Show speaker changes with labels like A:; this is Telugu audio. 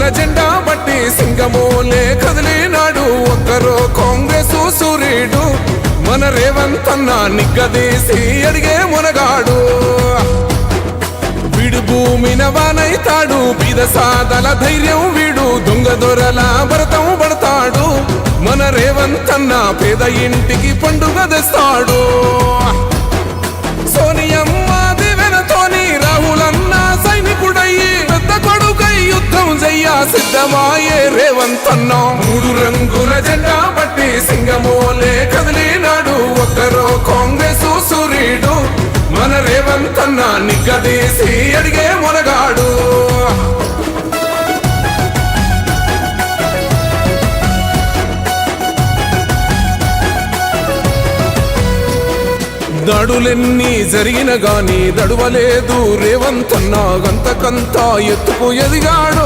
A: రంగుల జెండా బట్టి సింగమోలే కదిలినాడు ఒక్కరో కాంగ్రెస్ సూర్యుడు మన రేవంత్ అన్న నిగ్గదీసి అడిగే మునగాడు వీడు భూమిన వానైతాడు బీద సాదల ధైర్యం వీడు దొంగ దొరల భరతం పడతాడు మన రేవంత్ అన్న పేద ఇంటికి పండుగ తెస్తాడు సోనియమ్మ దివెనతోని రాహులన్న సైనికుడయ్యి పెద్ద కొడుకై యుద్ధం చెయ్య సిద్ధమాయే రేవంత్ అన్న మూడు రంగుల జెండా బట్టి సింగమోలే కదిలినాడు ఒక్కరో కాంగ్రెస్ సూర్యుడు మన రేవంత్ అన్న నిగ్గదీసి అడిగే మునగాడు దాడులెన్ని జరిగిన గాని దడువలేదు రేవంత్ అన్న గంతకంతా ఎత్తుకు ఎదిగాడు